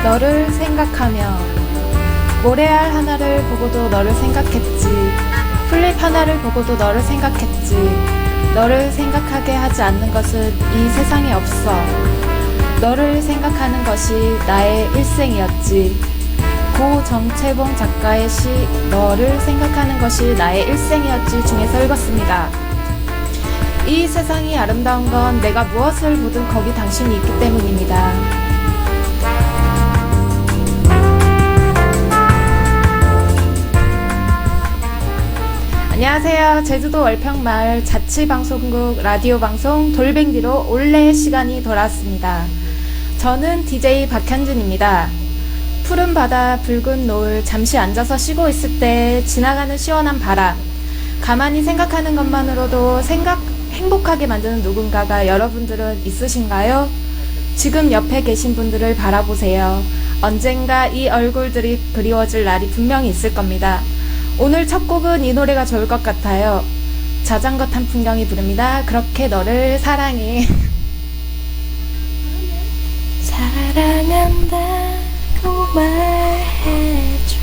너를 생각하며 모래알 하나를 보고도 너를 생각했지. 풀잎 하나를 보고도 너를 생각했지. 너를 생각하게 하지 않는 것은 이 세상에 없어. 너를 생각하는 것이 나의 일생이었지. 고 정채봉 작가의 시 너를 생각하는 것이 나의 일생이었지 중에서 읽었습니다. 이 세상이 아름다운 건 내가 무엇을 보든 거기 당신이 있기 때문입니다. 안녕하세요. 제주도 월평마을 자치방송국 라디오 방송 돌뱅디로 올레 시간이 돌아왔습니다. 저는 DJ 박현진입니다. 푸른 바다, 붉은 노을, 잠시 앉아서 쉬고 있을 때 지나가는 시원한 바람, 가만히 생각하는 것만으로도 행복하게 만드는 누군가가 여러분들은 있으신가요? 지금 옆에 계신 분들을 바라보세요. 언젠가 이 얼굴들이 그리워질 날이 분명히 있을 겁니다. 오늘 첫 곡은 이 노래가 좋을 것 같아요. 자전거 탄 풍경이 부릅니다. 그렇게 너를 사랑해. 사랑한다고 말해줘.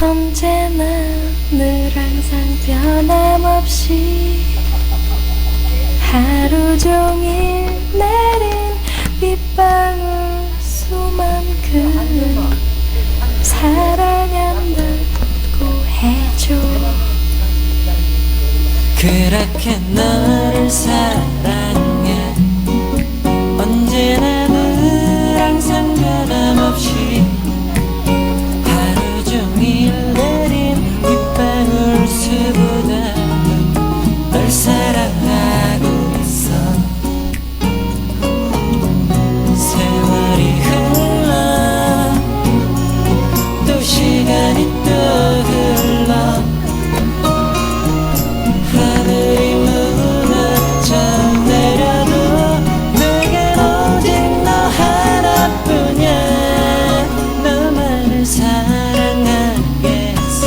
언제나 늘 항상 변함없이 하루 종일 내린 빗방울 수만큼 사랑한다고 해줘. 그렇게 너를 사랑해. 언제나 늘 항상 변함없이 하루 종일 내린 빗방울 수보다도 널 사랑하고 있어. 세월이 흘러 또 시간이 또 흘러 하늘이 무너져 내려도 내겐 오직 너 하나뿐이야. 너만을 사랑하겠어.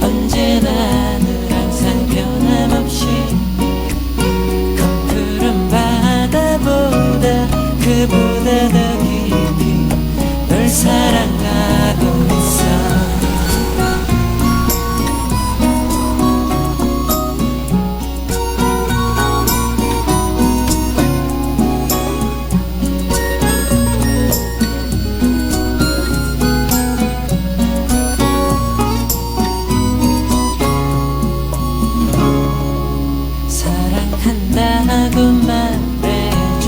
언제나 늘 항상 변함없이 검푸른 바다보다 그보다 더 깊이 널 사랑하고 있어. 사랑한다고 말해줘.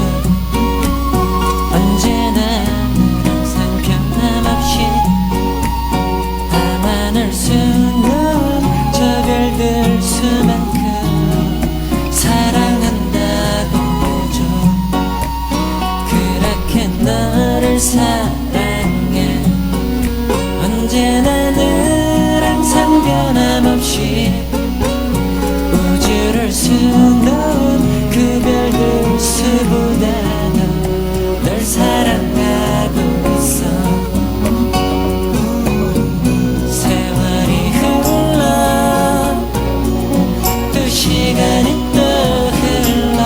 언제나 늘 항상 변함없이 밤하늘 수놓은 저 별들 수만큼 사랑한다고 해줘. 그렇게 너를 사랑해. 언제나 늘 항상 변함없이 우주를 수놓은 그 별들 수보다도 널 사랑하고 있어. 세월이 흘러 또 시간이 또 흘러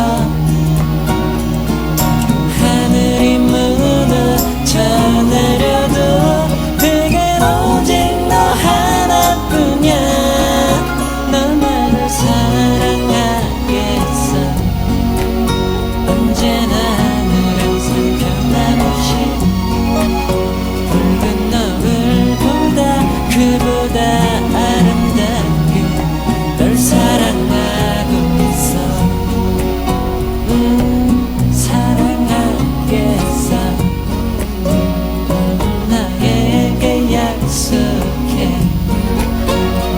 하늘이 무너져 내려도 내겐 오직 너 하나뿐이야. 너만을 사랑하겠어. 언제나 늘 항상 변함없이 붉은 노을보다 그보다 아름답게 널 사랑하고 있어. 사랑하겠어. 나에게 약속해.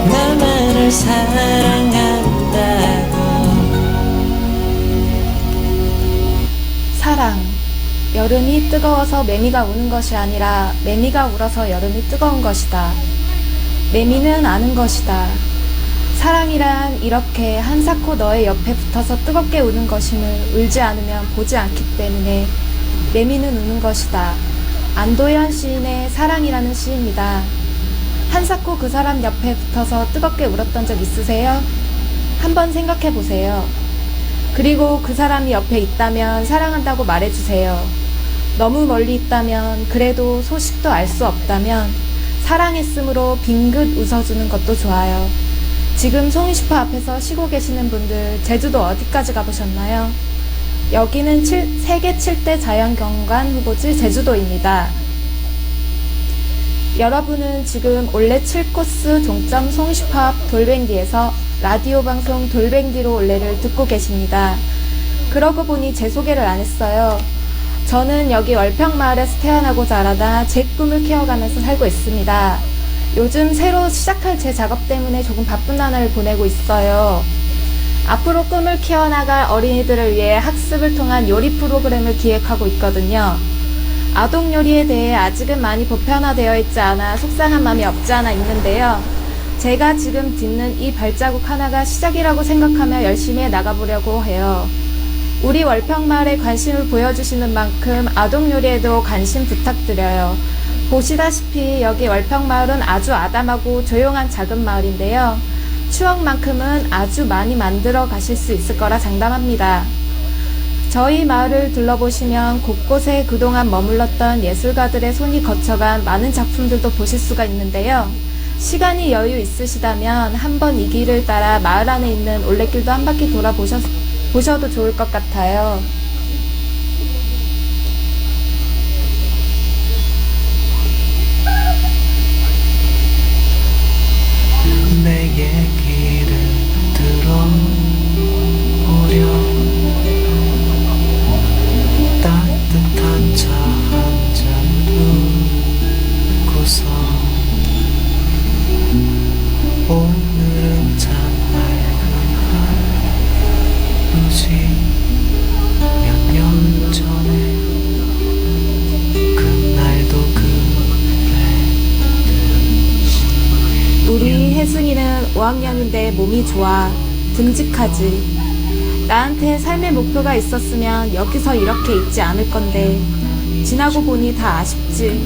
나만을 사랑한다고. 사랑. 여름이 뜨거워서 매미가 우는 것이 아니라 매미가 울어서 여름이 뜨거운 것이다. 매미는 아는 것이다. 사랑이란 이렇게 한사코 너의 옆에 붙어서 뜨겁게 우는 것임을 울지 않으면 보지 않기 때문에 매미는 우는 것이다. 안도현 시인의 사랑이라는 시입니다. 한사코 그 사람 옆에 붙어서 뜨겁게 울었던 적 있으세요? 한번 생각해 보세요. 그리고 그 사람이 옆에 있다면 사랑한다고 말해주세요. 너무 멀리 있다면, 그래도 소식도 알 수 없다면 사랑했으므로 빙긋 웃어주는 것도 좋아요. 지금 송이슈퍼 앞에서 쉬고 계시는 분들, 제주도 어디까지 가보셨나요? 여기는 세계 7대 자연경관 후보지 제주도입니다. 여러분은 지금 올레 7코스 종점 송이슈퍼 앞 돌뱅디에서 라디오 방송 돌뱅디로 올레를 듣고 계십니다. 그러고 보니 제 소개를 안 했어요. 저는 여기 월평마을에서 태어나고 자라다 제 꿈을 키워가면서 살고 있습니다. 요즘 새로 시작할 제 작업 때문에 조금 바쁜 나날을 보내고 있어요. 앞으로 꿈을 키워나갈 어린이들을 위해 학습을 통한 요리 프로그램을 기획하고 있거든요. 아동 요리에 대해 아직은 많이 보편화되어 있지 않아 속상한 마음이 없지 않아 있는데요. 제가 지금 딛는 이 발자국 하나가 시작이라고 생각하며 열심히 해 나가보려고 해요. 우리 월평마을에 관심을 보여주시는 만큼 아동 요리에도 관심 부탁드려요. 보시다시피 여기 월평마을은 아주 아담하고 조용한 작은 마을인데요. 추억만큼은 아주 많이 만들어 가실 수 있을 거라 장담합니다. 저희 마을을 둘러보시면 곳곳에 그동안 머물렀던 예술가들의 손이 거쳐간 많은 작품들도 보실 수가 있는데요. 시간이 여유 있으시다면 한번 이 길을 따라 마을 안에 있는 올레길도 한 바퀴 돌아보셔도 좋을 것 같아요. 내 얘기를 들어보려 따뜻한 차 한 잔 두고서 오늘은 참 맑은 하루지 몇 년 전에 그날도 우리 혜승이는 5학년인데 몸이 좋아. 듬직하지. 나한테 삶의 목표가 있었으면 여기서 이렇게 있지 않을 건데 지나고 보니 다 아쉽지.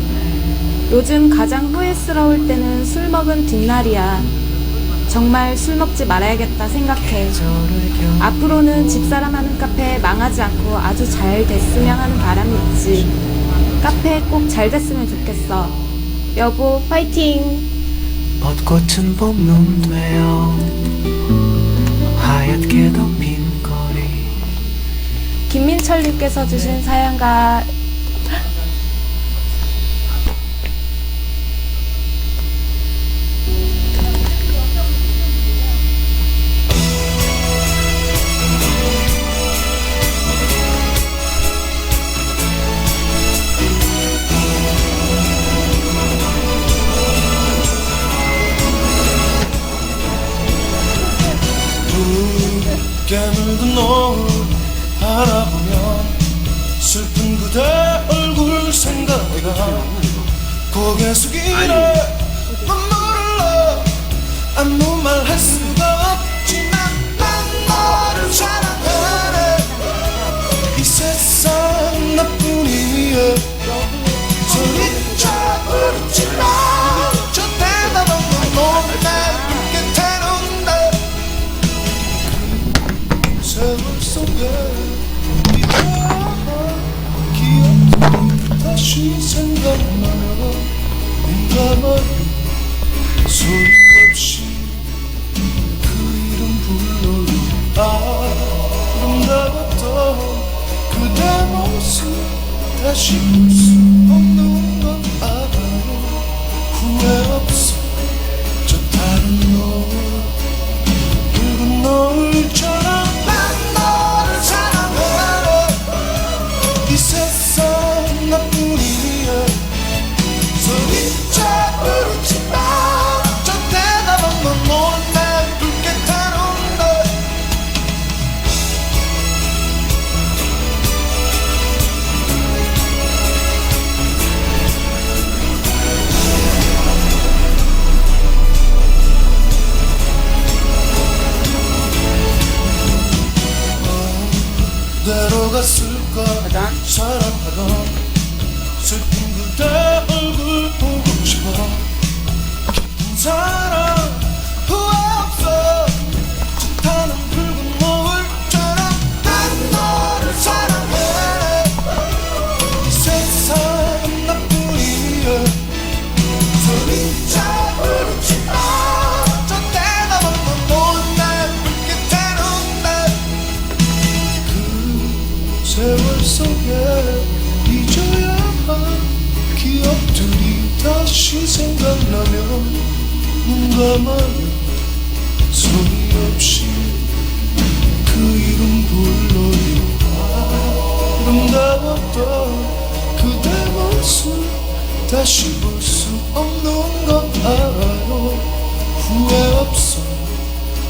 요즘 가장 후회스러울 때는 술 먹은 뒷날이야. 정말 술 먹지 말아야겠다 생각해. 앞으로는 집사람 하는 카페 망하지 않고 아주 잘 됐으면 하는 바람이 있지. 카페 꼭 잘 됐으면 좋겠어. 여보 파이팅. 벚꽃은 봄눈 되어 하얗게도 빈 거리. 김민철님께서 주신 사연과 깨물든 노을 바라보면 슬픈 그대 얼굴 생각나 고개 숙이네 눈물을 나 아무 말 할 수가 없지만 난 너를 사랑해 이 세상 나뿐이야 소리쳐 울지마 저 대답한 넌내 곁에 온다 세월 속에 기억들이 다시 생각나며 민감한 소리 없이 그 이름 불러요 아름다웠던 그대 모습 다시 볼 수 없는 건 알아요 후회 없어 저 다른 노을 붉은 노을처럼 난 너를 사랑해 이 세상 나뿐이야 소리쳐 부르지마 저 대답은 넌 몰래 붉게 타는데 어디로 갔을까 사랑하던 슬픈 그대 얼굴 보고 싶어 깊은 사랑 후회 없어 짙어는 붉은 노을처럼 난 너를 사랑해 이 세상 세월 속에 잊어야 할 기억들이 다시 생각나면 눈 감아요 소리 없이 그 이름 불러요 아름다웠던 그대 모습 다시 볼 수 없는 거 알아요 후회 없어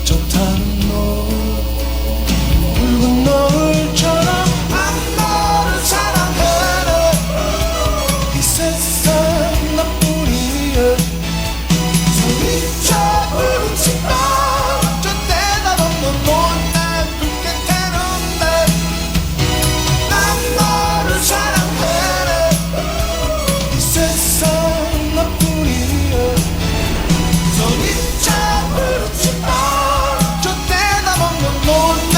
저 타는 너 붉은 노을처럼 난 너를 사랑해 이 세상 나뿐이야 소리쳐 부르지 마 저 대답없는 못난 불빛에는 난 너를 사랑해 이 세상 나뿐이야 소리쳐 부르지 마저 대답없는 못난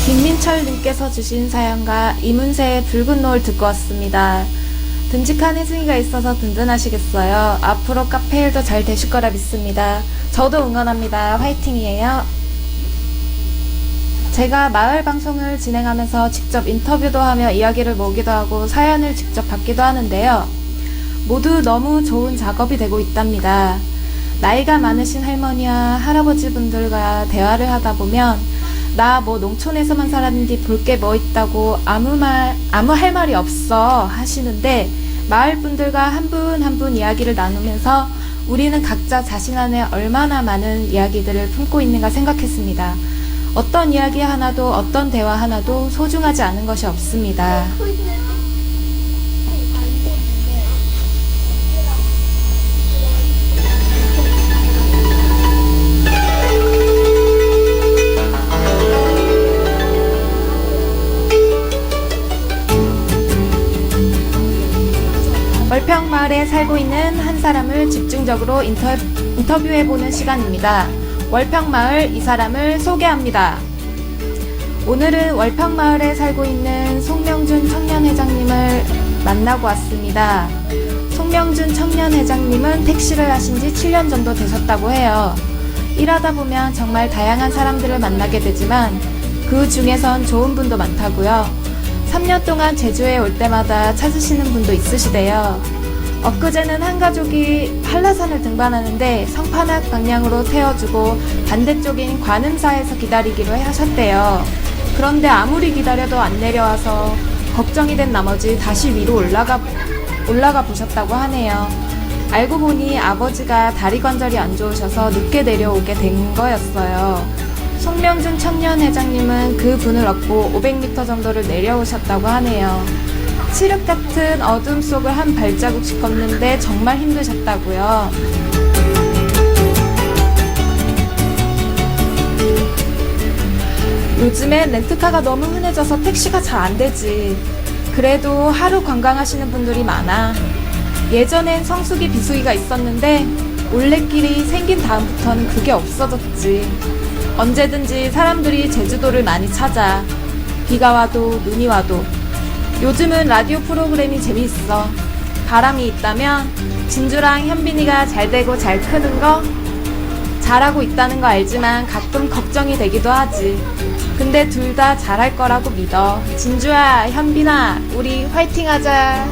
김민철님께서 주신 사연과 이문세의 붉은 노을 듣고 왔습니다. 듬직한 혜승이가 있어서 든든하시겠어요. 앞으로 카페일도 잘 되실 거라 믿습니다. 저도 응원합니다. 화이팅이에요. 제가 마을 방송을 진행하면서 직접 인터뷰도 하며 이야기를 모으기도 하고 사연을 직접 받기도 하는데요. 모두 너무 좋은 작업이 되고 있답니다. 나이가 많으신 할머니와 할아버지 분들과 대화를 하다 보면 나 뭐 농촌에서만 살았는데 볼 게 뭐 있다고 아무 할 말이 없어 하시는데 마을 분들과 한 분 한 분 이야기를 나누면서 우리는 각자 자신 안에 얼마나 많은 이야기들을 품고 있는가 생각했습니다. 어떤 이야기 하나도 어떤 대화 하나도 소중하지 않은 것이 없습니다. 월평마을에 살고 있는 한 사람을 집중적으로 인터뷰해보는 시간입니다. 월평마을 이 사람을 소개합니다. 오늘은 월평마을에 살고 있는 송명준 청년회장님을 만나고 왔습니다. 송명준 청년회장님은 택시를 하신 지 7년 정도 되셨다고 해요. 일하다 보면 정말 다양한 사람들을 만나게 되지만 그 중에선 좋은 분도 많다고요. 3년 동안 제주에 올 때마다 찾으시는 분도 있으시대요. 엊그제는 한 가족이 한라산을 등반하는데 성판악 방향으로 태워주고 반대쪽인 관음사에서 기다리기로 하셨대요. 그런데 아무리 기다려도 안 내려와서 걱정이 된 나머지 다시 위로 올라가 보셨다고 하네요. 알고 보니 아버지가 다리 관절이 안 좋으셔서 늦게 내려오게 된 거였어요. 송명준 청년회장님은 그 분을 얻고 500m 정도를 내려오셨다고 하네요. 칠흑 같은 어둠 속을 한 발자국씩 걷는데 정말 힘드셨다고요. 요즘엔 렌트카가 너무 흔해져서 택시가 잘 안 되지. 그래도 하루 관광하시는 분들이 많아. 예전엔 성수기 비수기가 있었는데 올레길이 생긴 다음부터는 그게 없어졌지. 언제든지 사람들이 제주도를 많이 찾아. 비가 와도 눈이 와도. 요즘은 라디오 프로그램이 재미있어. 바람이 있다면 진주랑 현빈이가 잘 되고 잘 크는 거 잘하고 있다는 거 알지만 가끔 걱정이 되기도 하지. 근데 둘 다 잘할 거라고 믿어. 진주야, 현빈아, 우리 화이팅 하자.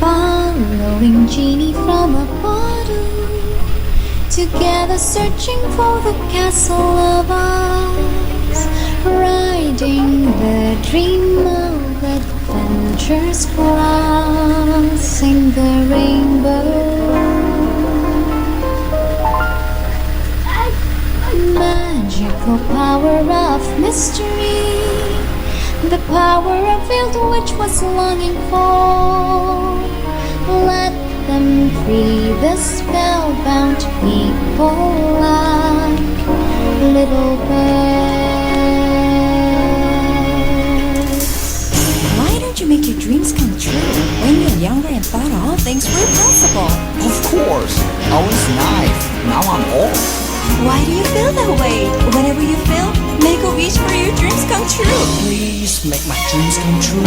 Following genie from a bottle, together searching for the castle of Oz, riding the dream of adventures, crossing the rainbow. Magical power of mystery, the power revealed which was longing for. Let them free the spellbound people like Why do you feel that way? Whatever you feel, make a wish for your dreams come true. Please make my dreams come true.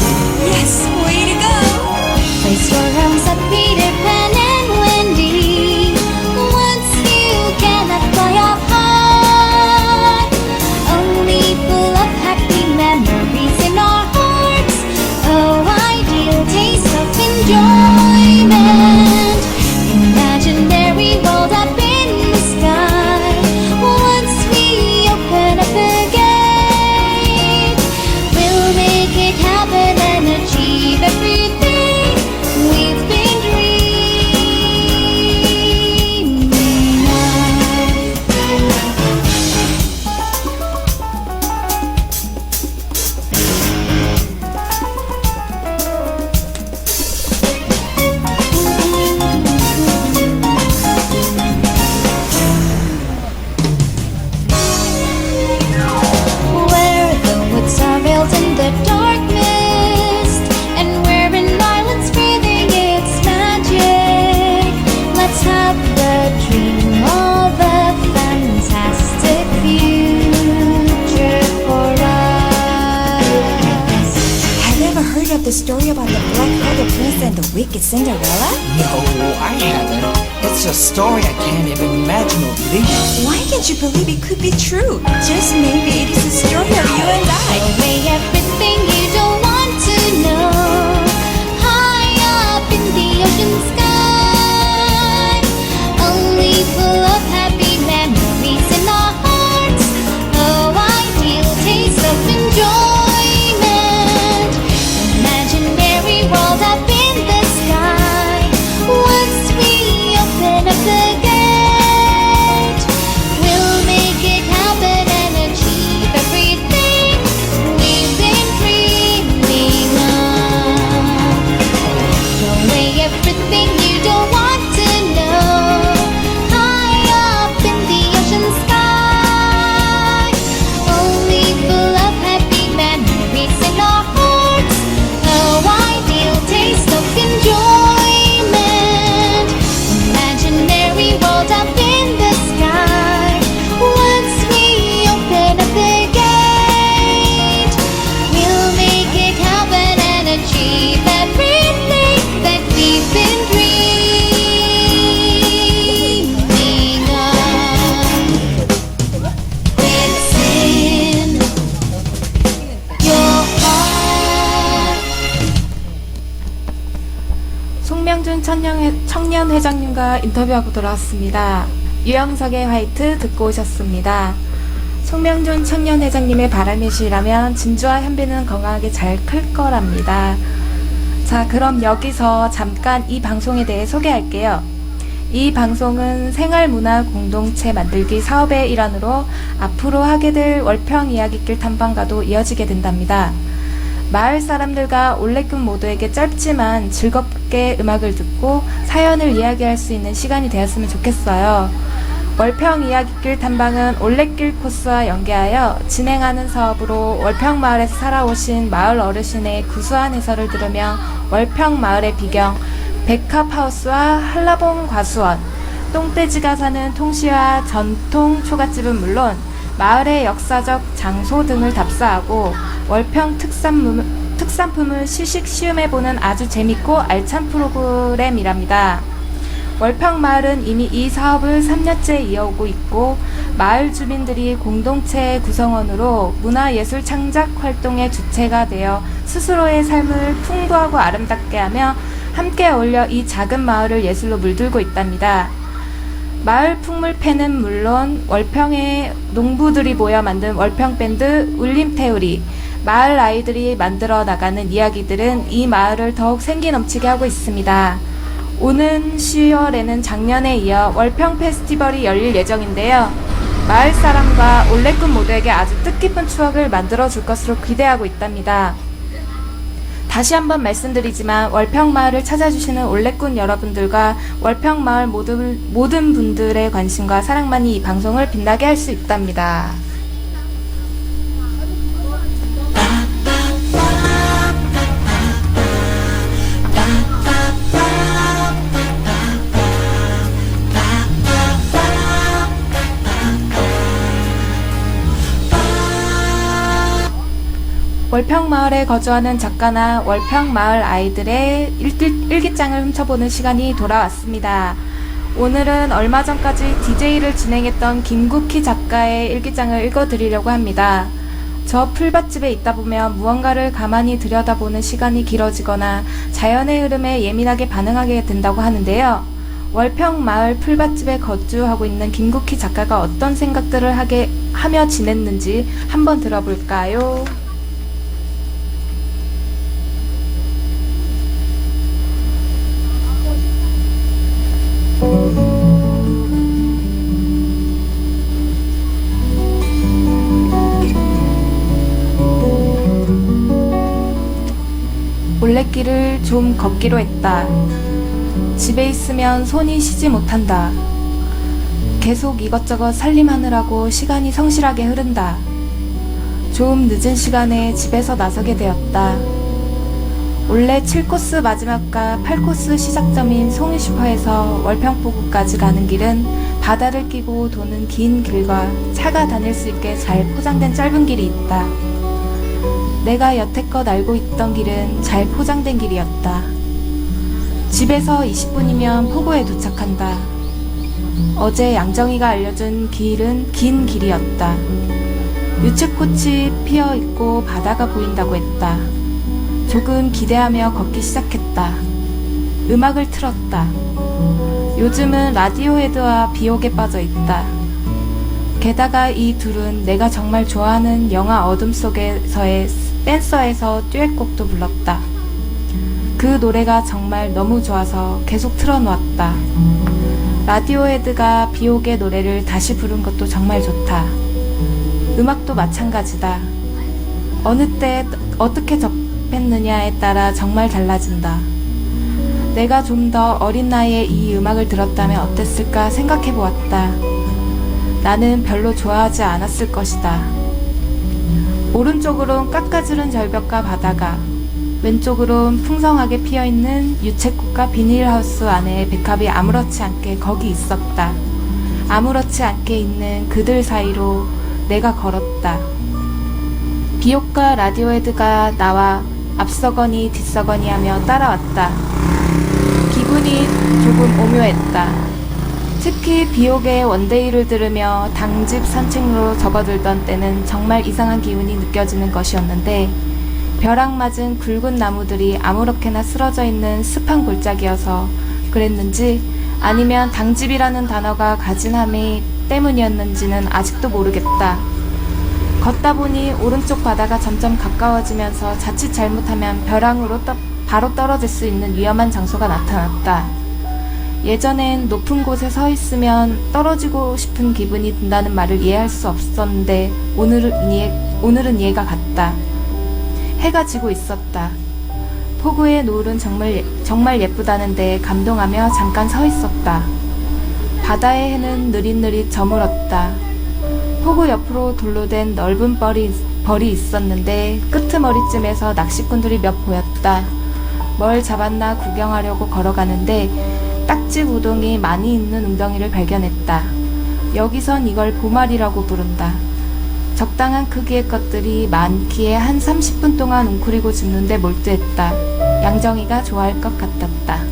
Yes, way to go. Place your arms at Peter Pan and Wendy. Once you cannot fly up high, only full of happy memories in our hearts. Oh, ideal taste of enjoyment. Imaginary world up in the sky. Once we open up the gate, we'll make it happen and achieve everything we've been dreaming where the woods are veiled in the dark mist, and where an island's breathing its magic. Let's have the dream of a fantastic future for us. Have you ever heard of the story about the black-hearted prince and the wicked Cinderella? No, I haven't. It's a story I can't even imagine or believe. Why can't you believe it could be true? Just maybe it is a story of you and I. Away everything you don't want to know. High up in the ocean sky, only full of happy memories in our hearts. Oh, ideal taste of enjoyment. Imaginary world up in the sky. Once we open up the gate, we'll make it happen and achieve everything we've been dreaming of. Throw away everything you don't want to know. High up in the ocean sky, only full of happy memories in our hearts. Oh, ideal taste of enjoyment. Imaginary world up in the sky. Once we open up the gate, we'll make it happen and achieve everything that we've been dreaming of. It's in your heart. 송명준 청년회장님과 인터뷰하고 돌아왔습니다. 유영석의 화이트 듣고 오셨습니다. 송명준 청년회장님의 바람이시라면 진주와 현빈은 건강하게 잘 클 거랍니다. 자, 그럼 여기서 잠깐 이 방송에 대해 소개할게요. 이 방송은 생활문화 공동체 만들기 사업의 일환으로 앞으로 하게 될 월평 이야기길 탐방과도 이어지게 된답니다. 마을 사람들과 올레꾼 모두에게 짧지만 즐겁게 음악을 듣고 사연을 이야기할 수 있는 시간이 되었으면 좋겠어요. 월평 이야기길 탐방은 올레길 코스와 연계하여 진행하는 사업으로 월평 마을에서 살아오신 마을 어르신의 구수한 해설을 들으며 월평 마을의 비경, 백합하우스와 한라봉 과수원, 똥돼지가 사는 통시와 전통 초가집은 물론 마을의 역사적 장소 등을 답사하고 월평 특산품을 시식 시음해보는 아주 재밌고 알찬 프로그램이랍니다. 월평 마을은 이미 이 사업을 3년째 이어오고 있고 마을 주민들이 공동체 구성원으로 문화예술 창작 활동의 주체가 되어 스스로의 삶을 풍부하고 아름답게 하며 함께 어울려 이 작은 마을을 예술로 물들고 있답니다. 마을 풍물패는 물론 월평의 농부들이 모여 만든 월평밴드 울림태우리, 마을 아이들이 만들어 나가는 이야기들은 이 마을을 더욱 생기 넘치게 하고 있습니다. 오는 10월에는 작년에 이어 월평 페스티벌이 열릴 예정인데요. 마을 사람과 올레꾼 모두에게 아주 뜻깊은 추억을 만들어 줄 것으로 기대하고 있답니다. 다시 한번 말씀드리지만 월평 마을을 찾아주시는 올레꾼 여러분들과 월평 마을 모든 분들의 관심과 사랑만이 이 방송을 빛나게 할 수 있답니다. 월평마을에 거주하는 작가나 월평마을 아이들의 일기장을 훔쳐보는 시간이 돌아왔습니다. 오늘은 얼마 전까지 DJ를 진행했던 김국희 작가의 일기장을 읽어드리려고 합니다. 저 풀밭집에 있다 보면 무언가를 가만히 들여다보는 시간이 길어지거나 자연의 흐름에 예민하게 반응하게 된다고 하는데요. 월평마을 풀밭집에 거주하고 있는 김국희 작가가 어떤 생각들을 하며 지냈는지 한번 들어볼까요? 올레길을 좀 걷기로 했다. 집에 있으면 손이 쉬지 못한다. 계속 이것저것 살림하느라고 시간이 성실하게 흐른다. 좀 늦은 시간에 집에서 나서게 되었다. 원래 7코스 마지막과 8코스 시작점인 송이슈퍼에서 월평포구까지 가는 길은 바다를 끼고 도는 긴 길과 차가 다닐 수 있게 잘 포장된 짧은 길이 있다. 내가 여태껏 알고 있던 길은 잘 포장된 길이었다. 집에서 20분이면 포구에 도착한다. 어제 양정이가 알려준 길은 긴 길이었다. 유채꽃이 피어있고 바다가 보인다고 했다. 조금 기대하며 걷기 시작했다. 음악을 틀었다. 요즘은 라디오헤드와 비옥에 빠져 있다. 게다가 이 둘은 내가 정말 좋아하는 영화 어둠 속에서의 댄서에서 듀엣곡도 불렀다. 그 노래가 정말 너무 좋아서 계속 틀어놓았다. 라디오헤드가 비옥의 노래를 다시 부른 것도 정말 좋다. 음악도 마찬가지다. 어느 때 어떻게 접했느냐에 따라 정말 달라진다. 내가 좀 더 어린 나이에 이 음악을 들었다면 어땠을까 생각해 보았다. 나는 별로 좋아하지 않았을 것이다. 오른쪽으론 깎아지른 절벽과 바다가, 왼쪽으론 풍성하게 피어있는 유채꽃과 비닐하우스 안에 백합이 아무렇지 않게 거기 있었다. 아무렇지 않게 있는 그들 사이로 내가 걸었다. 비옥과 라디오헤드가 나와 앞서거니 뒤서거니 하며 따라왔다. 기분이 조금 오묘했다. 특히 비옥의 원데이를 들으며 당집 산책로로 접어들던 때는 정말 이상한 기운이 느껴지는 것이었는데 벼락 맞은 굵은 나무들이 아무렇게나 쓰러져 있는 습한 골짜기여서 그랬는지 아니면 당집이라는 단어가 가진 함이 때문이었는지는 아직도 모르겠다. 걷다 보니 오른쪽 바다가 점점 가까워지면서 자칫 잘못하면 벼랑으로 바로 떨어질 수 있는 위험한 장소가 나타났다. 예전엔 높은 곳에 서 있으면 떨어지고 싶은 기분이 든다는 말을 이해할 수 없었는데 오늘은 이해가 갔다. 해가 지고 있었다. 포구의 노을은 정말 예쁘다는데 감동하며 잠깐 서 있었다. 바다의 해는 느릿느릿 저물었다. 포구 옆으로 돌로 된 넓은 벌이 있었는데 끄트머리쯤에서 낚시꾼들이 몇 보였다. 뭘 잡았나 구경하려고 걸어가는데 딱지 우동이 많이 있는 웅덩이를 발견했다. 여기선 이걸 보말이라고 부른다. 적당한 크기의 것들이 많기에 한 30분 동안 웅크리고 줍는데 몰두했다. 양정이가 좋아할 것 같았다.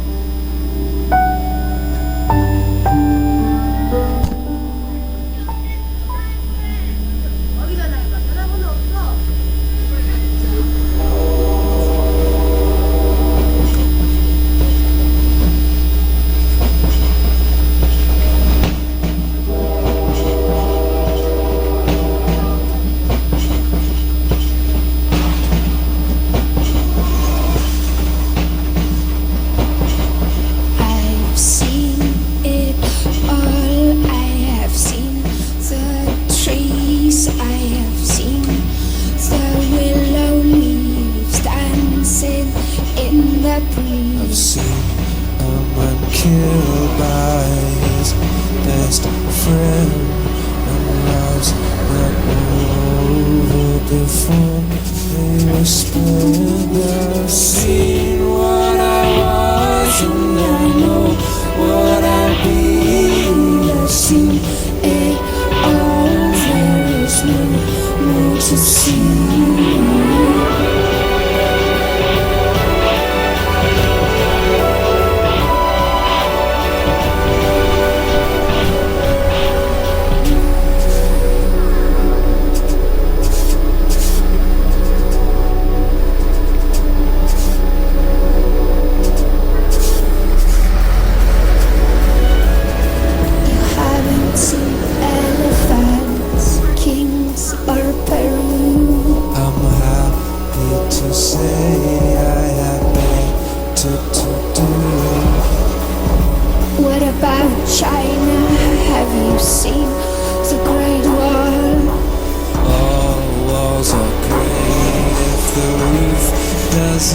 I've seen a man killed by his best friend, and lives that were over before they were spent. I've seen what I was and I know what I'll be. I've seen it all, there is no more to see.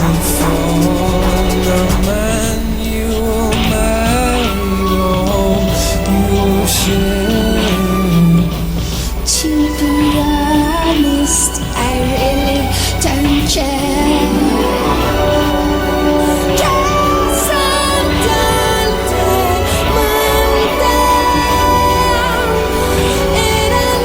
listen for the man you will marry, home you will share. To be honest, I really don't care. 'Cause I'm done with myself, and I'm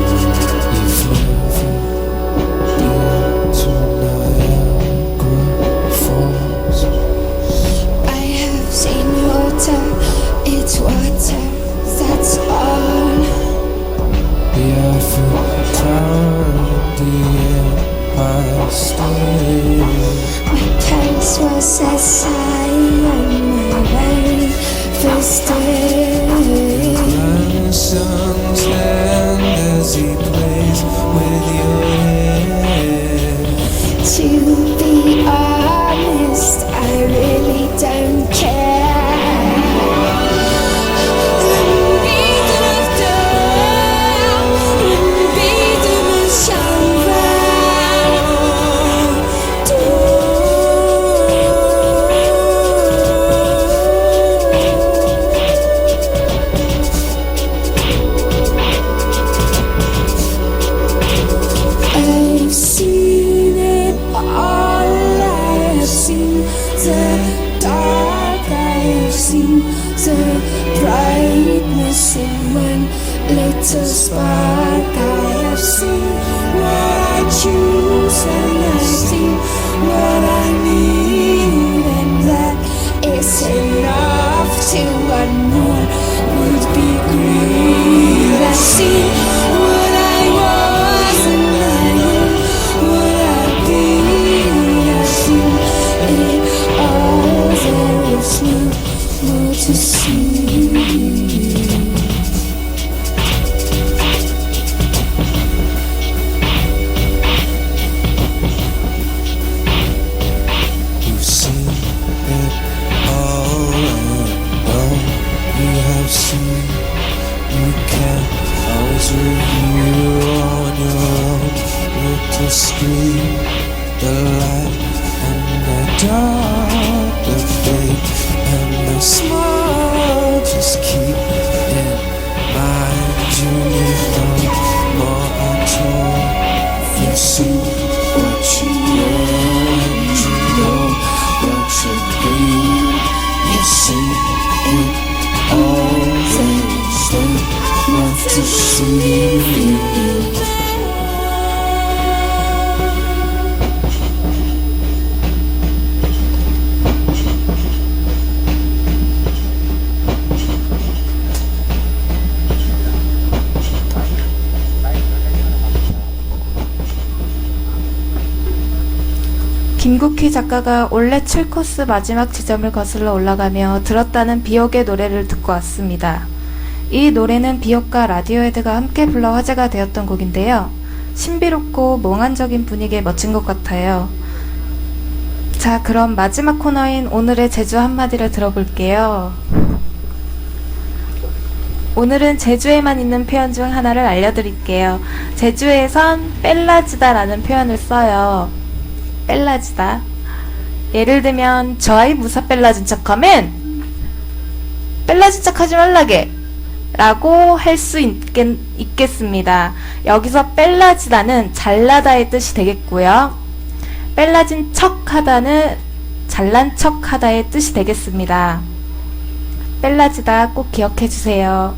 You've never been to Niagara Falls. I have seen water, it's water, that's all. The Eiffel Tower, the Empire State. My pulse was as high on my very first day. Grandson's hand as he plays with your hair. To be honest, I really don't care. I've seen it all. I have seen the dark. I have seen the brightness in one little spark. I have seen what I choose and I've seen what I need, and that is enough to one more would be great. I've seen what I was and I know what I'll be. I've seen it all. There is no more to see. You've seen it all, and all you have seen, you can always review on your own little screen. The light and the dark, the big and the small, just keep in mind you need no more at all. You see what you know, and you know what you need. You see it all, things they want to see. 김국희 작가가 올레 7코스 마지막 지점을 거슬러 올라가며 들었다는 비옥의 노래를 듣고 왔습니다. 이 노래는 비옥과 라디오헤드가 함께 불러 화제가 되었던 곡인데요. 신비롭고 몽환적인 분위기에 멋진 것 같아요. 자, 그럼 마지막 코너인 오늘의 제주 한마디를 들어볼게요. 오늘은 제주에만 있는 표현 중 하나를 알려드릴게요. 제주에선 뺄라지다라는 표현을 써요. 뺄라지다. 예를 들면 저 아이 무사 뺄라진 척하면 뺄라진 척하지 말라게 라고 할 수 있겠습니다. 여기서 뺄라지다는 잘나다의 뜻이 되겠고요. 뺄라진 척하다는 잘난 척하다의 뜻이 되겠습니다. 뺄라지다 꼭 기억해주세요.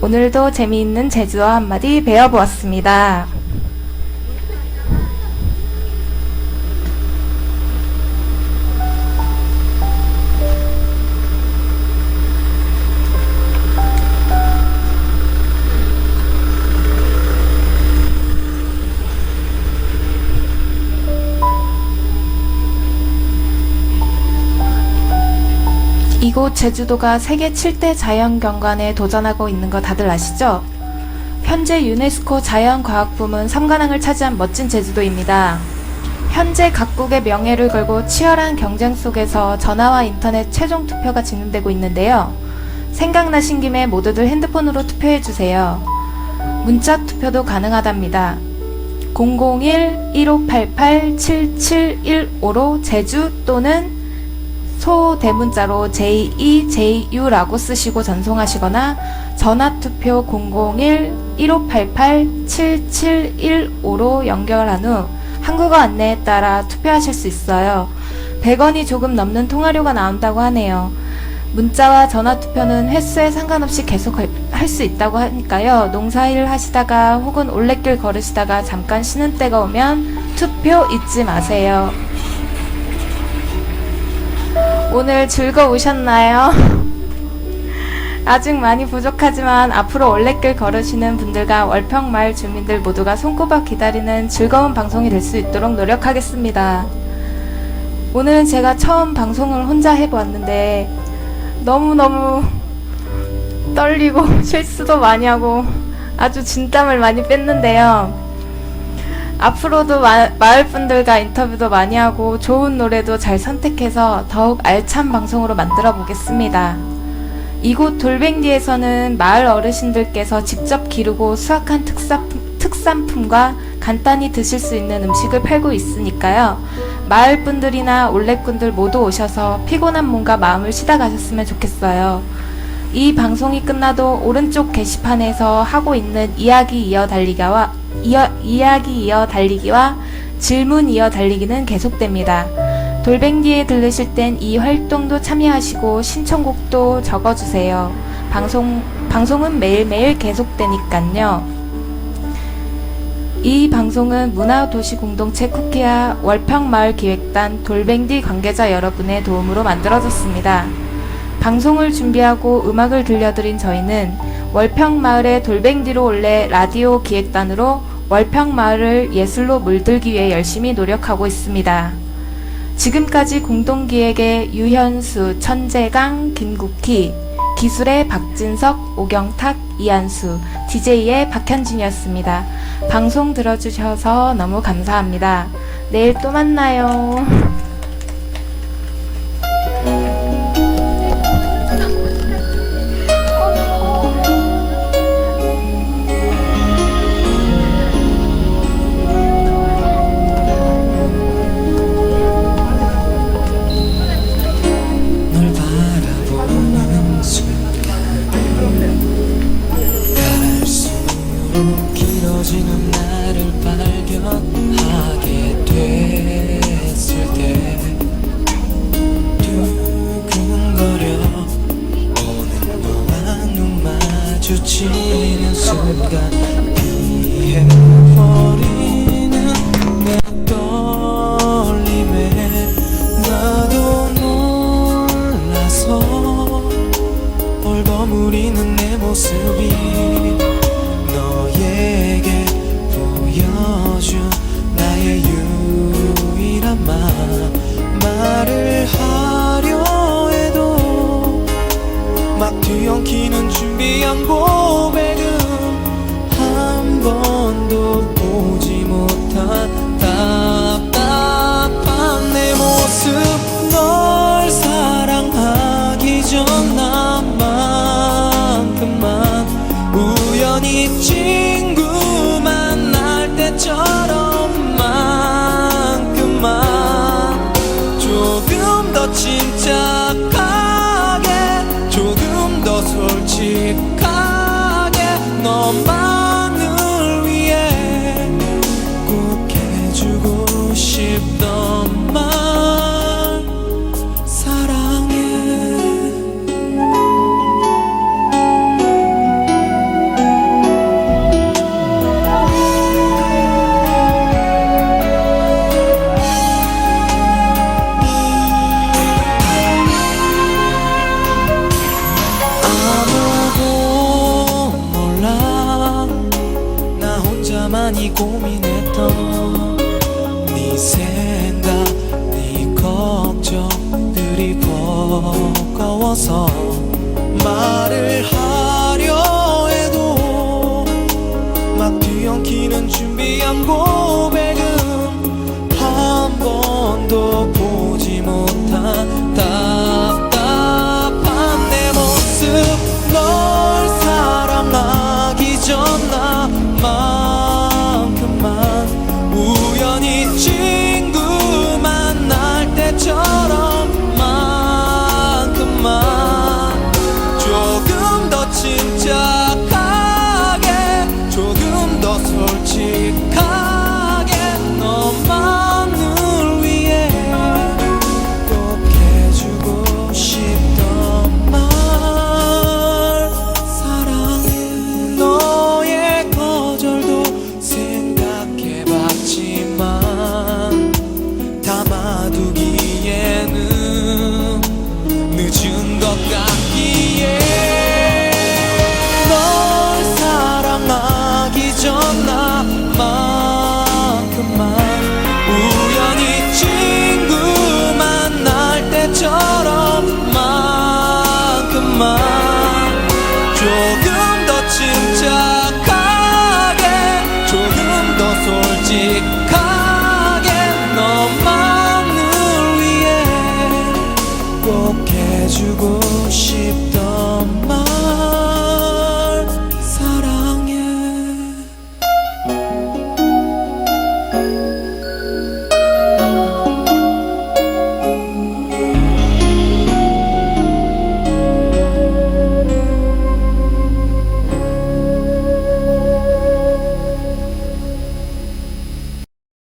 오늘도 재미있는 제주어 한마디 배워보았습니다. 이곳 제주도가 세계 7대 자연경관에 도전하고 있는 거 다들 아시죠? 현재 유네스코 자연과학부문 3관왕을 차지한 멋진 제주도입니다. 현재 각국의 명예를 걸고 치열한 경쟁 속에서 전화와 인터넷 최종 투표가 진행되고 있는데요. 생각나신 김에 모두들 핸드폰으로 투표해주세요. 문자 투표도 가능하답니다. 001-1588-7715로 제주 또는 소대문자로 JEJU라고 쓰시고 전송하시거나 전화투표 001-1588-7715로 연결한 후 한국어 안내에 따라 투표하실 수 있어요. 100원이 조금 넘는 통화료가 나온다고 하네요. 문자와 전화투표는 횟수에 상관없이 계속 할 수 있다고 하니까요. 농사일 하시다가 혹은 올레길 걸으시다가 잠깐 쉬는 때가 오면 투표 잊지 마세요. 오늘 즐거우셨나요? 아직 많이 부족하지만 앞으로 올레길 걸으시는 분들과 월평마을 주민들 모두가 손꼽아 기다리는 즐거운 방송이 될 수 있도록 노력하겠습니다. 오늘은 제가 처음 방송을 혼자 해보았는데 너무너무 떨리고 실수도 많이 하고 아주 진땀을 많이 뺐는데요. 앞으로도 마을분들과 인터뷰도 많이 하고 좋은 노래도 잘 선택해서 더욱 알찬 방송으로 만들어 보겠습니다. 이곳 돌뱅디에서는 마을 어르신들께서 직접 기르고 수확한 특산품과 간단히 드실 수 있는 음식을 팔고 있으니까요. 마을분들이나 올레꾼들 모두 오셔서 피곤한 몸과 마음을 쉬다 가셨으면 좋겠어요. 이 방송이 끝나도 오른쪽 게시판에서 하고 있는 이야기 이어 달리기와 질문 이어 달리기는 계속됩니다. 돌뱅디에 들르실 땐 이 활동도 참여하시고 신청곡도 적어주세요. 방송은 매일매일 계속되니깐요. 이 방송은 문화도시공동체 쿠키와 월평마을기획단 돌뱅디 관계자 여러분의 도움으로 만들어졌습니다. 방송을 준비하고 음악을 들려드린 저희는 월평마을의 돌뱅디로 올레 라디오 기획단으로 월평마을을 예술로 물들기 위해 열심히 노력하고 있습니다. 지금까지 공동기획의 유현수, 천재강, 김국희, 기술의 박진석, 오경탁, 이한수, DJ의 박현진이었습니다. 방송 들어주셔서 너무 감사합니다. 내일 또 만나요. 널 바라보는 순간에 갈수록 길어지는 나를 발견하게 됐을 때 두근거려 오는 너와 눈 마주치는 순간 피해버리는 내 떨림에 나도 놀라서 얼버무리는 내 모습이 너에게 보여준 나의 유일한 말을 하려 해도 막 뒤엉키는 준비한 고백은 한 번도 보지 못한 답답한 내 모습 널 사랑하기 전 나만큼만 우연히 친구 만날 때처럼만큼만 조금 더 침착하게 조금 더 솔직하게 너만을 위해 꼭 해주고 싶던 말 사랑해 아무도 몰라 나 혼자만이 고민했던 네 생각 네 걱정들이 버거워서 말을 하려 해도 막 뒤엉키는 준비한 고백은 한 주고 싶어